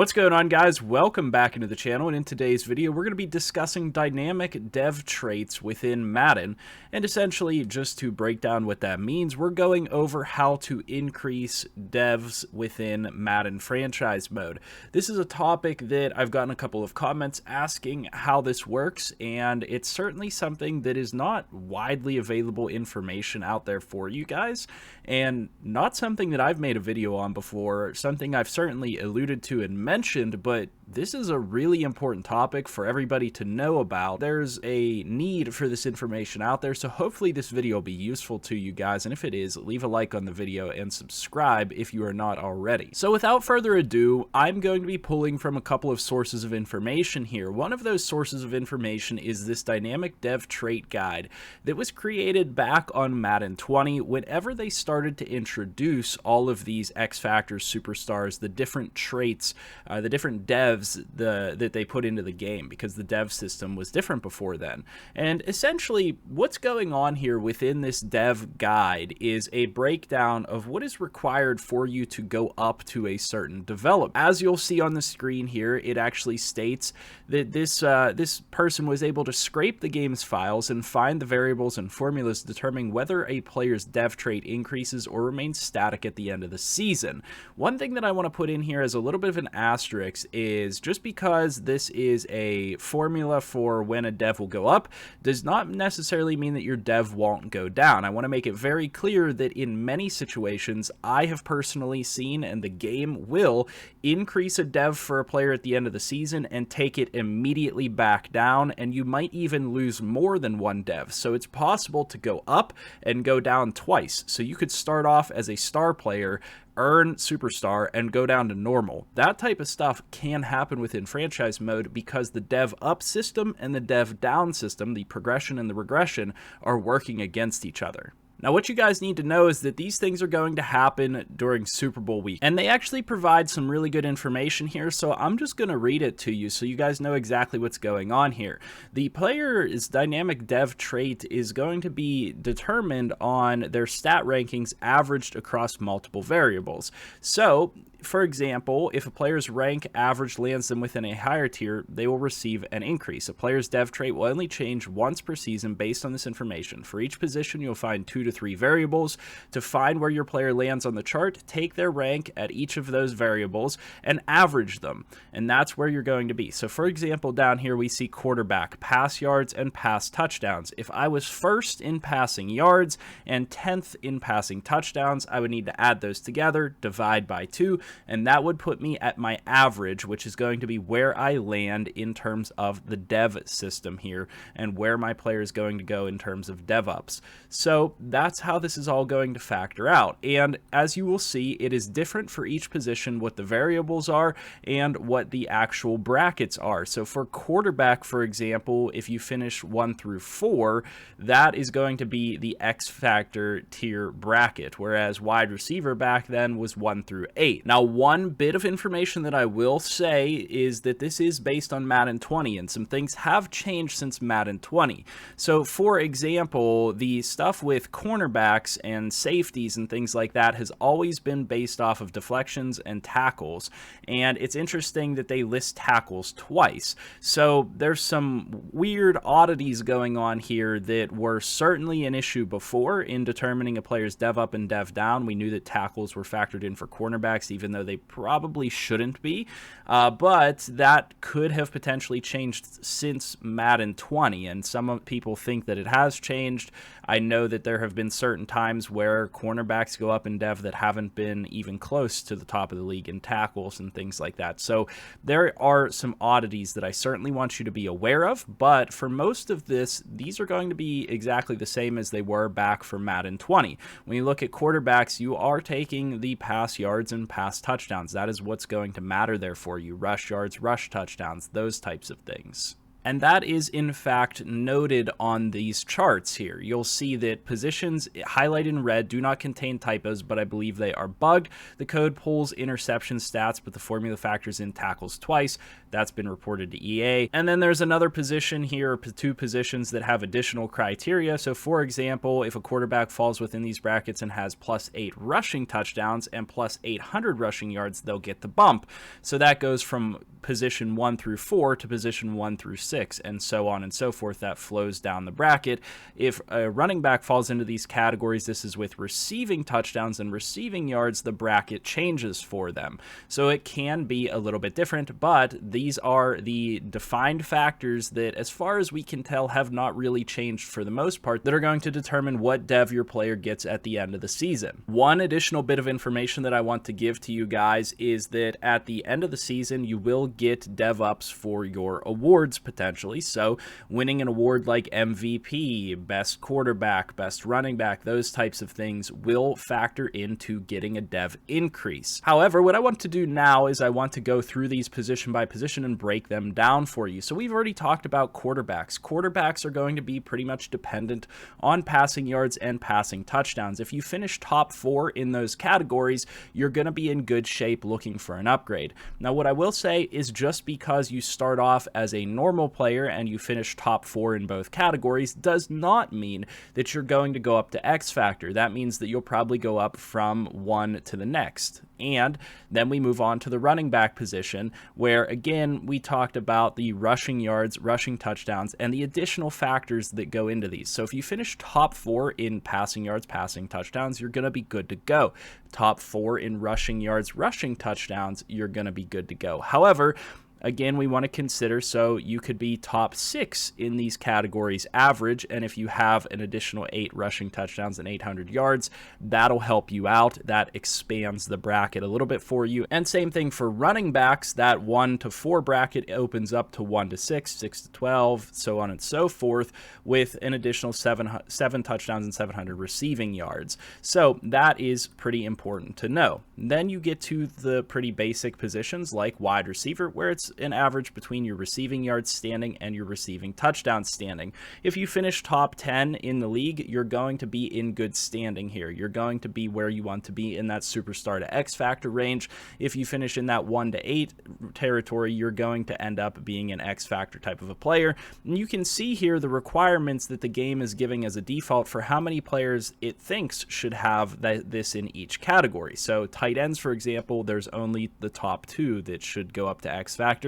What's going on, guys? Welcome back into the channel, and in today's video we're going to be discussing dynamic dev traits within Madden. And essentially, just to break down what that means, we're going over how to increase devs within Madden franchise mode. This is a topic that I've gotten a couple of comments asking how this works, and it's certainly something that is not widely available information out there for you guys, and not something that I've made a video on before, something I've certainly alluded to and mentioned, but this is a really important topic for everybody to know about. There's a need for this information out there, so hopefully this video will be useful to you guys, and if it is, leave a like on the video and subscribe if you are not already. So without further ado, I'm going to be pulling from a couple of sources of information here. One of those sources of information is this dynamic dev trait guide that was created back on Madden 20 whenever they started to introduce all of these X Factors, superstars, the different traits, the different devs that they put into the game, because the dev system was different before then. And essentially what's going on here within this dev guide is a breakdown of what is required for you to go up to a certain development. As you'll see on the screen here, it actually states that this person was able to scrape the game's files and find the variables and formulas determining whether a player's dev trait increases or remains static at the end of the season. One thing that I want to put in here as a little bit of an asterisk is just because this is a formula for when a dev will go up does not necessarily mean that your dev won't go down. I want to make it very clear that in many situations I have personally seen, and the game will increase a dev for a player at the end of the season and take it immediately back down, and you might even lose more than one dev. So it's possible to go up and go down twice. So you could start off as a star player, earn superstar, and go down to normal. That type of stuff can happen within franchise mode because the dev up system and the dev down system, the progression and the regression, are working against each other. Now, what you guys need to know is that these things are going to happen during Super Bowl week, and they actually provide some really good information here, so I'm just going to read it to you so you guys know exactly what's going on here. The player's dynamic dev trait is going to be determined on their stat rankings averaged across multiple variables. So, for example, if a player's rank average lands them within a higher tier, they will receive an increase. A player's dev trait will only change once per season based on this information. For each position, you'll find 2 to 3 variables. To find where your player lands on the chart, take their rank at each of those variables and average them, and that's where you're going to be. So for example, down here we see quarterback, pass yards, and pass touchdowns. If I was first in passing yards and 10th in passing touchdowns, I would need to add those together, divide by 2, and that would put me at my average, which is going to be where I land in terms of the dev system here and where my player is going to go in terms of dev ups. So that's how this is all going to factor out. And as you will see, it is different for each position what the variables are and what the actual brackets are. So for quarterback, for example, if you finish 1 through 4, that is going to be the X Factor tier bracket, whereas wide receiver back then was 1 through 8. Now, one bit of information that I will say is that this is based on Madden 20, and some things have changed since Madden 20. So for example, the stuff with cornerbacks and safeties and things like that has always been based off of deflections and tackles, and it's interesting that they list tackles twice. So there's some weird oddities going on here that were certainly an issue before in determining a player's dev up and dev down. We knew that tackles were factored in for cornerbacks, even though they probably shouldn't be, but that could have potentially changed since Madden 20, and some people think that it has changed. I know that there have been certain times where cornerbacks go up in dev that haven't been even close to the top of the league in tackles and things like that. So there are some oddities that I certainly want you to be aware of, but for most of this, these are going to be exactly the same as they were back for Madden 20. When you look at quarterbacks, you are taking the pass yards and pass touchdowns. That is what's going to matter there for you. Rush yards, rush touchdowns, those types of things. And that is in fact noted on these charts here. You'll see that positions highlighted in red do not contain typos, but I believe they are bugged. The code pulls interception stats, but the formula factors in tackles twice. That's been reported to EA. And then there's another position here, 2 positions that have additional criteria. So for example, if a quarterback falls within these brackets and has +8 rushing touchdowns and +800 rushing yards, they'll get the bump. So that goes from position 1 through 4 to position 1 through 6, and so on and so forth. That flows down the bracket. If a running back falls into these categories, this is with receiving touchdowns and receiving yards, the bracket changes for them. So it can be a little bit different, but these are the defined factors that, as far as we can tell, have not really changed for the most part, that are going to determine what dev your player gets at the end of the season. One additional bit of information that I want to give to you guys is that at the end of the season, you will get dev ups for your awards potentially. So winning an award like MVP, best quarterback, best running back, those types of things will factor into getting a dev increase. However, what I want to do now is I want to go through these position by position and break them down for you. So we've already talked about quarterbacks. Quarterbacks are going to be pretty much dependent on passing yards and passing touchdowns. If you finish top 4 in those categories, you're going to be in good shape looking for an upgrade. Now, what I will say is just because you start off as a normal player and you finish top 4 in both categories does not mean that you're going to go up to X Factor. That means that you'll probably go up from one to the next. And then we move on to the running back position, where again, we talked about the rushing yards, rushing touchdowns, and the additional factors that go into these. So if you finish top 4 in passing yards, passing touchdowns, you're going to be good to go. Top 4 in rushing yards, rushing touchdowns, you're going to be good to go. However, again, we want to consider, so you could be top 6 in these categories average, and if you have an additional 8 rushing touchdowns and 800 yards, that'll help you out. That expands the bracket a little bit for you. And same thing for running backs, that 1 to 4 bracket opens up to 1 to 6, 6 to 12, so on and so forth, with an additional 7 touchdowns and 700 receiving yards. So that is pretty important to know. Then you get to the pretty basic positions like wide receiver, where it's an average between your receiving yards standing and your receiving touchdown standing. If you finish top 10 in the league, you're going to be in good standing here. You're going to be where you want to be in that superstar to X Factor range. If you finish in that 1 to 8 territory, you're going to end up being an X Factor type of a player. And you can see here the requirements that the game is giving as a default for how many players it thinks should have this in each category. So tight ends, for example, there's only the top 2 that should go up to X Factor.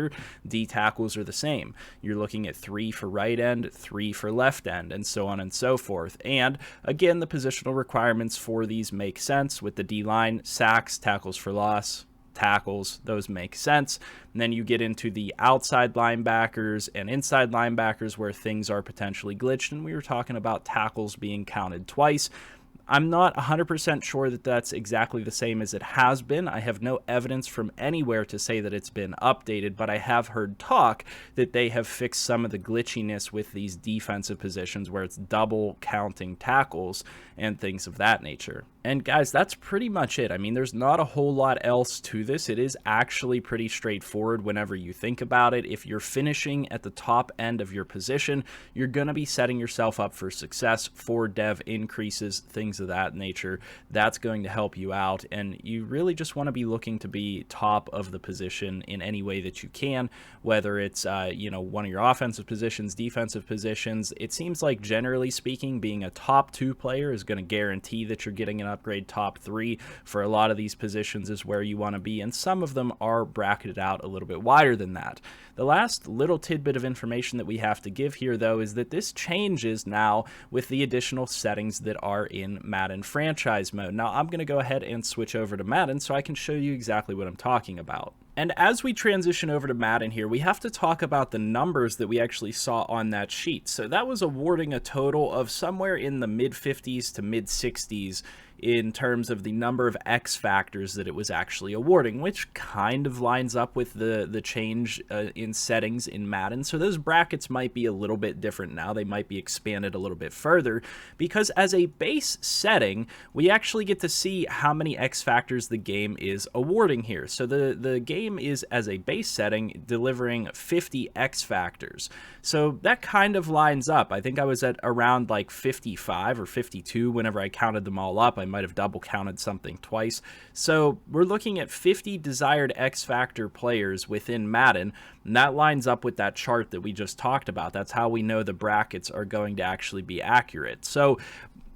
D tackles are the same. You're looking at 3 for right end, 3 for left end, and so on and so forth. And again, the positional requirements for these make sense with the D line, sacks, tackles for loss, tackles, those make sense. And then you get into the outside linebackers and inside linebackers where things are potentially glitched, and we were talking about tackles being counted twice. I'm not 100% sure that that's exactly the same as it has been. I have no evidence from anywhere to say that it's been updated, but I have heard talk that they have fixed some of the glitchiness with these defensive positions where it's double counting tackles and things of that nature. And guys, that's pretty much it. I mean, there's not a whole lot else to this. It is actually pretty straightforward whenever you think about it. If you're finishing at the top end of your position, you're going to be setting yourself up for success for dev increases, things of that nature. That's going to help you out. And you really just want to be looking to be top of the position in any way that you can, whether it's, one of your offensive positions, defensive positions. It seems like generally speaking, being a top 2 player is going to guarantee that you're getting an upgrade. Top 3 for a lot of these positions is where you want to be, and some of them are bracketed out a little bit wider than that. The last little tidbit of information that we have to give here, though, is that this changes now with the additional settings that are in Madden franchise mode. Now, I'm going to go ahead and switch over to Madden so I can show you exactly what I'm talking about. And as we transition over to Madden here, we have to talk about the numbers that we actually saw on that sheet. So that was awarding a total of somewhere in the mid-50s to mid-60s in terms of the number of X factors that it was actually awarding, which kind of lines up with the change in settings in Madden. So those brackets might be a little bit different now. They might be expanded a little bit further, because as a base setting, we actually get to see how many X factors the game is awarding here. So the game is, as a base setting, delivering 50 X factors. So that kind of lines up. I think I was at around like 55 or 52 whenever I counted them all up. I might have double counted something twice. So we're looking at 50 desired X factor players within Madden, and that lines up with that chart that we just talked about. That's how we know the brackets are going to actually be accurate. So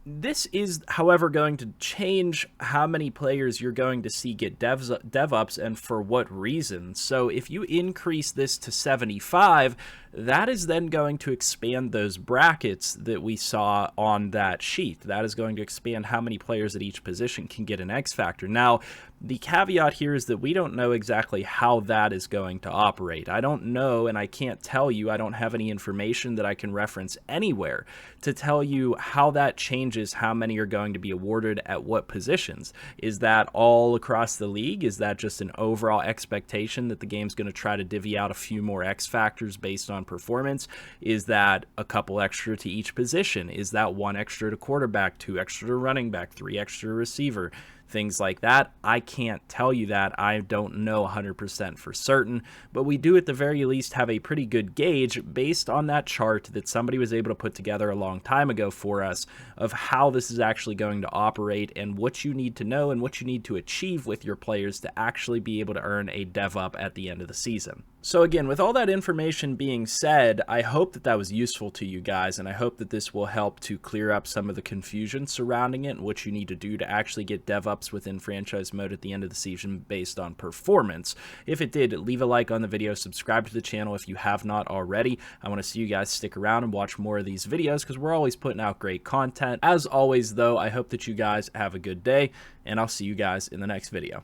this is, however, going to change how many players you're going to see get dev ups and for what reason. So if you increase this to 75, that is then going to expand those brackets that we saw on that sheet. That is going to expand how many players at each position can get an X factor. Now, the caveat here is that we don't know exactly how that is going to operate. I don't know, and I can't tell you. I don't have any information that I can reference anywhere to tell you how that changes how many are going to be awarded at what positions. Is that all across the league? Is that just an overall expectation that the game's going to try to divvy out a few more X factors based on performance? Is that a couple extra to each position? Is that 1 extra to quarterback, 2 extra to running back, 3 extra to receiver? Things like that. I can't tell you that. I don't know 100% for certain, but we do at the very least have a pretty good gauge based on that chart that somebody was able to put together a long time ago for us of how this is actually going to operate and what you need to know and what you need to achieve with your players to actually be able to earn a dev up at the end of the season. So again, with all that information being said, I hope that that was useful to you guys, and I hope that this will help to clear up some of the confusion surrounding it and what you need to do to actually get dev ups within franchise mode at the end of the season based on performance. If it did, leave a like on the video, subscribe to the channel if you have not already. I want to see you guys stick around and watch more of these videos because we're always putting out great content. As always, though, I hope that you guys have a good day, and I'll see you guys in the next video.